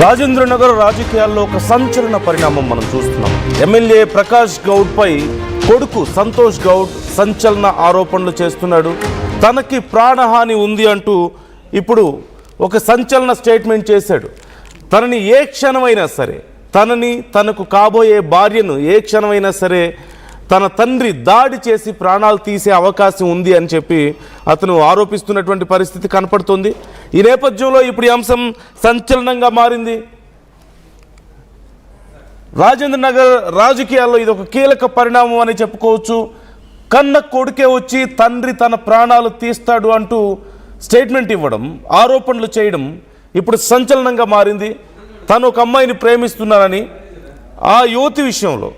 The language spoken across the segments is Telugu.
రాజేంద్రనగర్ రాజకీయాల్లో ఒక సంచలన పరిణామం మనం చూస్తున్నాం. ఎమ్మెల్యే ప్రకాష్ గౌడ్ పై కొడుకు సంతోష్ గౌడ్ సంచలన ఆరోపణలు చేస్తున్నాడు. తనకి ప్రాణహాని ఉంది అంటూ ఇప్పుడు ఒక సంచలన స్టేట్మెంట్ చేశాడు. తనని ఏ క్షణమైనా సరే, తనకు కాబోయే భార్యను ఏ క్షణమైనా సరే తన తండ్రి దాడి చేసి ప్రాణాలు తీసే అవకాశం ఉంది అని చెప్పి అతను ఆరోపిస్తున్నటువంటి పరిస్థితి కనపడుతుంది. ఈ నేపథ్యంలో ఇప్పుడు ఈ అంశం సంచలనంగా మారింది. రాజేంద్రనగర్ రాజకీయాల్లో ఇది ఒక కీలక పరిణామం అని చెప్పుకోవచ్చు. కన్న కొడుకే వచ్చి తండ్రి తన ప్రాణాలు తీస్తాడు అంటూ స్టేట్మెంట్ ఇవ్వడం, ఆరోపణలు చేయడం ఇప్పుడు సంచలనంగా మారింది. తను ఒక అమ్మాయిని ప్రేమిస్తున్నానని, ఆ యువతి విషయంలో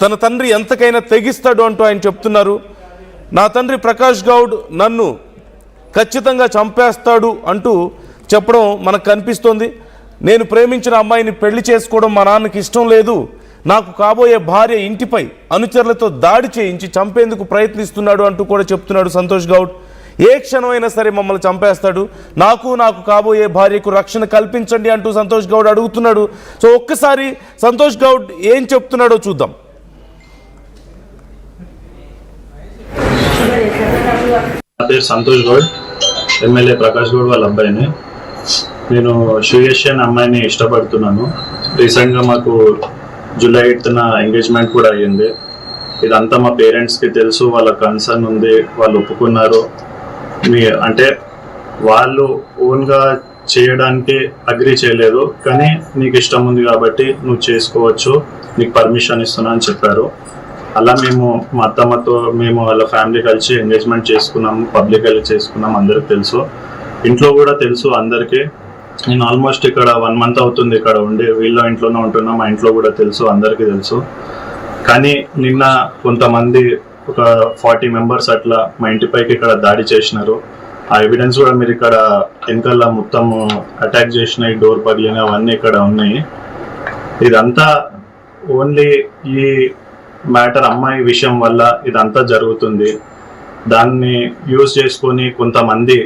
తన తండ్రి ఎంతకైనా తెగిస్తాడు అంటూ ఆయన చెప్తున్నారు. నా తండ్రి ప్రకాష్ గౌడ్ నన్ను ఖచ్చితంగా చంపేస్తాడు అంటూ చెప్పడం మనకు కనిపిస్తోంది. నేను ప్రేమించిన అమ్మాయిని పెళ్లి చేసుకోవడం మా నాన్నకి ఇష్టం లేదు. నాకు కాబోయే భార్య ఇంటిపై అనుచరులతో దాడి చేయించి చంపేందుకు ప్రయత్నిస్తున్నాడు అంటూ కూడా చెప్తున్నాడు సంతోష్ గౌడ్. ఏ క్షణమైనా సరే మమ్మల్ని చంపేస్తాడు, నాకు కాబోయే భార్యకు రక్షణ కల్పించండి అంటూ సంతోష్ గౌడ్ అడుగుతున్నాడు. సో ఒక్కసారి సంతోష్ గౌడ్ ఏం చెప్తున్నాడో చూద్దాం. నా పేరు సంతోష్ గౌడ్, ఎమ్మెల్యే ప్రకాష్ గౌడ్ వాళ్ళ అబ్బాయిని. నేను శ్రీయశ్రీ అనే అమ్మాయిని ఇష్టపడుతున్నాను. రీసెంట్గా మాకు జూలై 8న ఎంగేజ్మెంట్ కూడా అయ్యింది. ఇదంతా మా పేరెంట్స్కి తెలుసు, వాళ్ళ కన్సర్న్ ఉంది, వాళ్ళు ఒప్పుకున్నారు. అంటే వాళ్ళు ఓన్గా చేయడానికి అగ్రీ చేయలేదు, కానీ నీకు ఇష్టం ఉంది కాబట్టి నువ్వు చేసుకోవచ్చు, నీకు పర్మిషన్ ఇస్తున్నా అని చెప్పారు. అలా మేము మా అత్తమ్మతో మేము వాళ్ళ ఫ్యామిలీ కలిసి ఎంగేజ్మెంట్ చేసుకున్నాము, పబ్లిక్గా చేసుకున్నాం, అందరికి తెలుసు, ఇంట్లో కూడా తెలుసు అందరికీ. నేను ఆల్మోస్ట్ ఇక్కడ 1 month అవుతుంది ఇక్కడ ఉండి, వీళ్ళ ఇంట్లోనే ఉంటున్నా, మా ఇంట్లో కూడా తెలుసు, అందరికీ తెలుసు. కానీ నిన్న కొంతమంది ఒక 40 members అట్లా మా ఇంటిపైకి ఇక్కడ దాడి చేసినారు. ఆ ఎవిడెన్స్ కూడా మీరు ఇక్కడ వెనకాల మొత్తం అటాక్ చేసినాయి, డోర్ పగిలిన అవన్నీ ఇక్కడ ఉన్నాయి. ఇదంతా ఓన్లీ ఈ మ్యాటర్ అమ్మాయి విషయం వల్ల ఇదంతా జరుగుతుంది. దాన్ని యూజ్ చేసుకొని కొంతమంది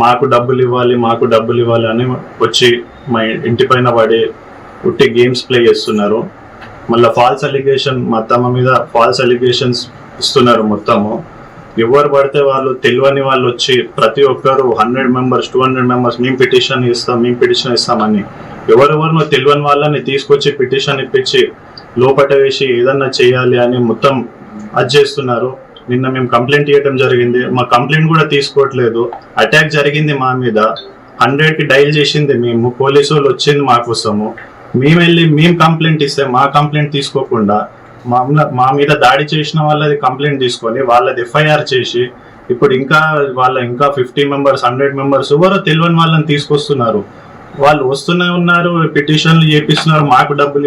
మాకు డబ్బులు ఇవ్వాలి అని వచ్చి మా ఇంటిపైన పడి ఉట్టి గేమ్స్ ప్లే చేస్తున్నారు. మళ్ళీ ఫాల్స్ అలిగేషన్, మా అత్తమ్మ మీద ఫాల్స్ అలిగేషన్స్ ఇస్తున్నారు. మొత్తము ఎవరు పడితే వాళ్ళు, తెలియని వాళ్ళు వచ్చి ప్రతి ఒక్కరు 100 members 200 members మేము పిటిషన్ ఇస్తామని ఎవరెవరినో తెలియని వాళ్ళని తీసుకొచ్చి పిటిషన్ ఇప్పించి లోపట వేసి ఏదన్నా చేయాలి అని మొత్తం అది చేస్తున్నారు. నిన్న మేము కంప్లైంట్ ఇవ్వడం జరిగింది, మా కంప్లైంట్ కూడా తీసుకోవట్లేదు. అటాక్ జరిగింది మా మీద, 100కి డైల్ చేసింది మేము, పోలీసు వాళ్ళు వచ్చింది మా కోసము. మేము కంప్లైంట్ ఇస్తే మా కంప్లైంట్ తీసుకోకుండా మా మీద దాడి చేసిన వాళ్ళది కంప్లైంట్ తీసుకొని వాళ్ళది FIR చేసి ఇప్పుడు ఇంకా 50 members 100 members ఎవరో తెలియని వాళ్ళని తీసుకొస్తున్నారు. వాళ్ళు వస్తూనే ఉన్నారు, పిటిషన్లు చేపిస్తున్నారు, మాకు డబ్బులు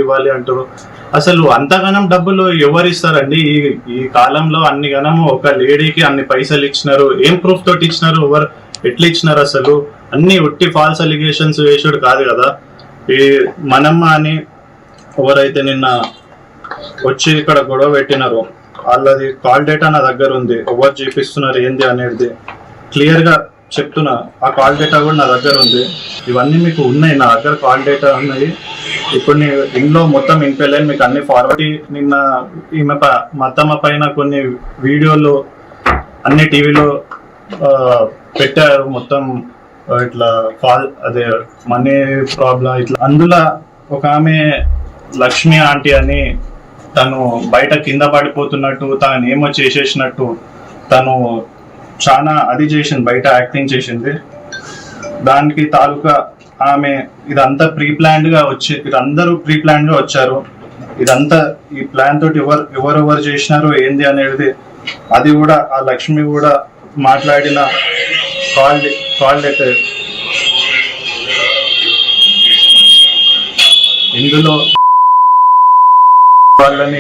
ఇవ్వాలి అంటారు. అసలు అంతగానం డబ్బులు ఎవరు ఇస్తారండి? ఈ కాలంలో అన్ని గనము ఒక లేడీకి అన్ని పైసలు ఇచ్చినారు, ఏం ప్రూఫ్ తోటి ఇచ్చినారు, ఎవరు ఎట్లా ఇచ్చినారు? అసలు అన్ని ఉట్టి ఫాల్స్ అలిగేషన్స్ వేసాడు కాదు కదా. ఈ మనమ్మ అని ఎవరైతే నిన్న వచ్చి ఇక్కడ గొడవ పెట్టినారో వాళ్ళది కాల్ డేటా నా దగ్గర ఉంది, ఎవరు చేపిస్తున్నారు ఏంది అనేది క్లియర్ గా చెప్తున్నా. ఆ కాల్ డేటా కూడా నా దగ్గర ఉంది, ఇవన్నీ మీకు ఉన్నాయి, నా దగ్గర కాల్ డేటా ఉన్నాయి. ఇప్పుడు ఇంట్లో మొత్తం ఇంపెళ్ళని మీకు అన్ని ఫార్వర్డ్. నిన్న ఈమె మా అత్తమ్మ పైన కొన్ని వీడియోలు అన్ని టీవీలో పెట్టారు, మొత్తం ఇట్లా అదే మనీ ప్రాబ్లం ఇట్లా. అందులో ఒక ఆమె లక్ష్మి ఆంటీ అని, తను బయట కింద పడిపోతున్నట్టు, తను ఏమో చేసేసినట్టు, తను చాలా అది చేసింది, బయట యాక్టింగ్ చేసింది. దానికి తాలూకా ఆమె ఇదంతా ప్రీప్లాన్డ్గా వీరందరూ ప్రీప్లాన్డ్గా వచ్చారు. ఇదంతా ఈ ప్లాన్ తోటి ఎవరెవరు చేసినారు ఏంది అనేది అది కూడా ఆ లక్ష్మి కూడా మాట్లాడిన కాల్ లెటర్. ఇందులో వాళ్ళని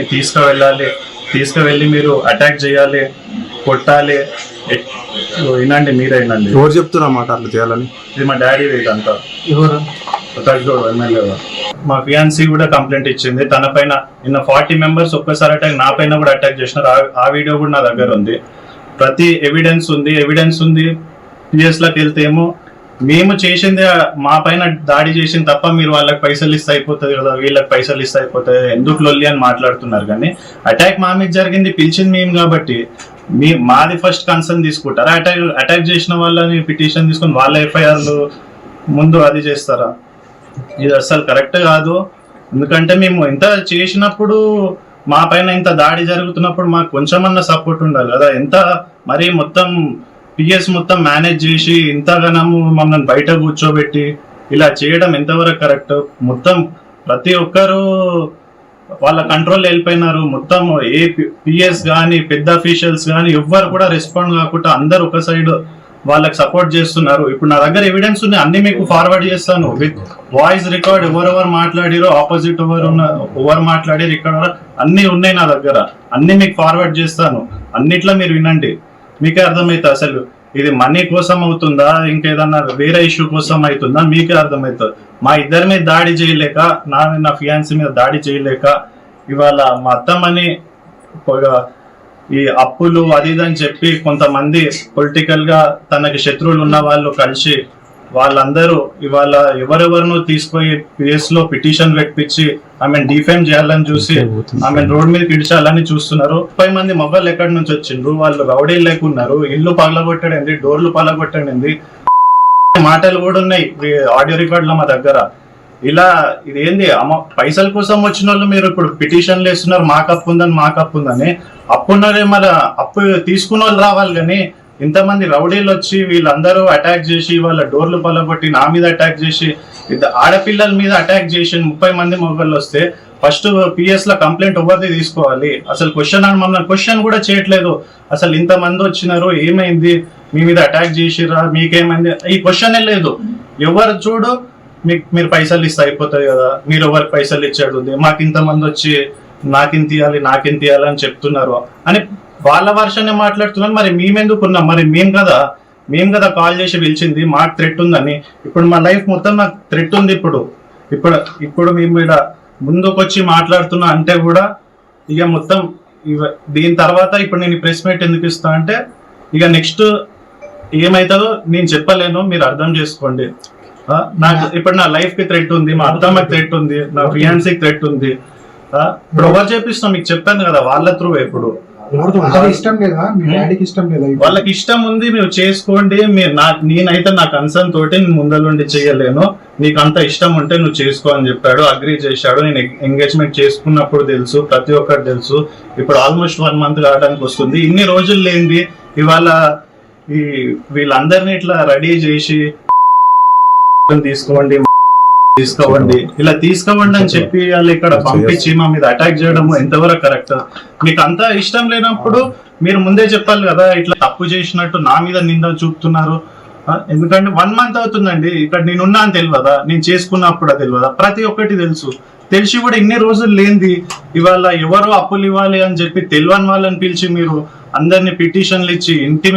తీసుకువెళ్ళి మీరు అటాక్ చేయాలి, కొట్టాలి. వినండి, మీరే వినండి. ఎవరు చెప్తున్నా మాట అట్లా చేయాలని? ఇది మా డాడీ ఇదంతా. ప్రకాష్ గౌడ్ ఎమ్మెల్యే. మా ఫియాన్సీ కూడా కంప్లైంట్ ఇచ్చింది తన పైన. నిన్న 40 members ఒక్కసారి అటాక్, నా పైన కూడా అటాక్ చేసినారు. ఆ వీడియో కూడా నా దగ్గర ఉంది, ప్రతి ఎవిడెన్స్ ఉంది. PS లోకి వెళ్తే ఏమో మేము చేసింది మా పైన దాడి చేసింది తప్ప మీరు వాళ్ళకి పైసలు ఇస్తే అయిపోతుంది కదా, వీళ్ళకి పైసలు ఇస్తే అయిపోతుంది, ఎందుకు లొల్లి అని మాట్లాడుతున్నారు. కానీ అటాక్ మా మీద జరిగింది, పిలిచింది మేము కాబట్టి మాది ఫస్ట్ కన్సర్న్ తీసుకుంటారా? అటాక్ చేసిన వాళ్ళని పిటిషన్ తీసుకొని వాళ్ళ ఎఫ్ఐఆర్లు ముందు అది చేస్తారా? ఇది అసలు కరెక్ట్ కాదు. ఎందుకంటే మేము ఇంత చేసినప్పుడు, మా పైన ఇంత దాడి జరుగుతున్నప్పుడు మాకు కొంచెమన్నా సపోర్ట్ ఉండాలి కదా. ఎంత మరి మొత్తం పిఎస్ మొత్తం మేనేజ్ చేసి ఇంతగానము మమ్మల్ని బయట కూర్చోబెట్టి ఇలా చేయడం ఎంతవరకు కరెక్ట్? మొత్తం ప్రతి ఒక్కరు వాళ్ళ కంట్రోల్ వెళ్ళిపోయినారు. మొత్తం ఏ పిఎస్ కానీ పెద్ద అఫీషియల్స్ కానీ ఎవ్వరు కూడా రెస్పాండ్ కాకుండా అందరు ఒక సైడ్ వాళ్ళకి సపోర్ట్ చేస్తున్నారు. ఇప్పుడు నా దగ్గర ఎవిడెన్స్ ఉంది, అన్ని మీకు ఫార్వర్డ్ చేస్తాను విత్ వాయిస్ రికార్డ్, ఎవరెవరు మాట్లాడిరో, ఆపోజిట్ ఎవరు మాట్లాడారు, ఇక్కడ అన్ని ఉన్నాయి నా దగ్గర, అన్ని మీకు ఫార్వర్డ్ చేస్తాను. అన్నిట్లో మీరు వినండి, మీకే అర్థమవుతుంది అసలు ఇది మనీ కోసం అవుతుందా, ఇంకేదన్నా వేరే ఇష్యూ కోసం అవుతుందా, మీకే అర్థమవుతుంది. మా ఇద్దరి మీద దాడి చేయలేక, నా ఫియాన్సీ మీద దాడి చేయలేక ఇవాళ మా అత్తమ్మని ఈ అప్పులు అది ఇది అని చెప్పి కొంతమంది పొలిటికల్ గా తనకి శత్రువులు ఉన్న వాళ్ళు కలిసి వాళ్ళందరూ ఇవాళ ఎవరెవరినో తీసుకుపోయి పిఎస్ లో పిటిషన్ పెట్టించి ఆమె డిఫేమ్ చేయాలని చూసి ఆమె రోడ్ మీద ఇడిచాలని చూస్తున్నారు. 30 మంది మొబైల్ ఎక్కడి నుంచి వచ్చిండ్రు, వాళ్ళు రౌడీలు లేకున్నారు, ఇల్లు పగలగొట్టడండి, డోర్లు పగలగొట్టడండి, మాటలు కూడా ఉన్నాయి ఆడియో రికార్డులో మా దగ్గర. ఇలా ఇదేంది పైసల కోసం వచ్చిన వాళ్ళు మీరు ఇప్పుడు పిటిషన్లు వేస్తున్నారు, మాకు అప్పు ఉందని. అప్పున్నదే మరి అప్పు తీసుకున్న వాళ్ళు రావాలి. కానీ ఇంతమంది రౌడీలు వచ్చి వీళ్ళందరూ అటాక్ చేసి వాళ్ళ డోర్లు పలగొట్టి నా మీద అటాక్ చేసి ఆడపిల్లల మీద అటాక్ చేసి 30 మంది మొబైల్ వస్తే ఫస్ట్ పిఎస్ లో కంప్లైంట్ ఎవరిది తీసుకోవాలి? అసలు క్వశ్చన్ కూడా చేయట్లేదు. అసలు ఇంతమంది వచ్చినారు, ఏమైంది, మీ మీద అటాక్ చేసిరా, మీకేమైంది, ఈ క్వశ్చనే లేదు. ఎవరు చూడు మీరు పైసలు ఇస్తే అయిపోతాయి కదా, మీరు ఎవరికి పైసలు ఇచ్చాడు, మాకు ఇంతమంది వచ్చి నాకింత ఇవ్వాలి అని చెప్తున్నారు అని వాళ్ళ వర్షాన్ని మాట్లాడుతున్నారు. మరి మేమెందుకున్నాం? మరి మేము కదా కాల్ చేసి పిలిచింది, మాకు థ్రెట్ ఉందని. ఇప్పుడు మా లైఫ్ మొత్తం నాకు థ్రెట్ ఉంది. ఇప్పుడు మేము ఇక్కడ ముందుకు వచ్చి మాట్లాడుతున్నా అంటే కూడా ఇక మొత్తం దీని తర్వాత ఇప్పుడు నేను ప్రెస్ మీట్ ఎందుకు ఇస్తా అంటే ఇక నెక్స్ట్ ఏమవుతుందో నేను చెప్పలేను, మీరు అర్థం చేసుకోండి. నాకు ఇప్పుడు నా లైఫ్ కి థ్రెట్ ఉంది, మా అత్తమ్మకి థ్రెట్ ఉంది, నా ఫియాన్సీకి థ్రెట్ ఉంది. ఇప్పుడు ఎవరు చేపిస్తాం? మీకు చెప్పాను కదా, వాళ్ళ త్రూ. ఇప్పుడు వాళ్ళకి ఇష్టం ఉంది, మీరు చేసుకోండి. నేనైతే నా కన్సర్న్ తోటి నేను ముందలుండి చేయలేను. నీకు అంత ఇష్టం ఉంటే నువ్వు చేసుకో అని చెప్పాడు, అగ్రీ చేశాడు. నేను ఎంగేజ్మెంట్ చేసుకున్నప్పుడు తెలుసు, ప్రతి ఒక్కటి తెలుసు. ఇప్పుడు ఆల్మోస్ట్ 1 month కావడానికి వస్తుంది. ఇన్ని రోజులు లేనిది ఇవాళ వీళ్ళందరినీ ఇట్లా రెడీ చేసి తీసుకోవండి ఇలా తీసుకోవండి అని చెప్పి వాళ్ళు ఇక్కడ పంపించి మా మీద అటాక్ చేయడం ఎంతవరకు కరెక్ట్? మీకు అంత ఇష్టం లేనప్పుడు మీరు ముందే చెప్పాలి కదా, ఇట్లా తప్పు చేసినట్టు నా మీద నింద చూపుతున్నారు. ఎందుకంటే 1 month అవుతుందండి ఇక్కడ నేనున్నా అని తెలియదా, నేను చేసుకున్నప్పుడు తెలియదా? ప్రతి ఒక్కటి తెలుసు. తెలిసి కూడా ఇన్ని రోజులు లేనిది ఇవాళ ఎవరో అప్పులు ఇవ్వాలి అని చెప్పి తెలియని వాళ్ళని పిలిచి మీరు అందరినీ పిటిషన్లు ఇచ్చి ఇంటి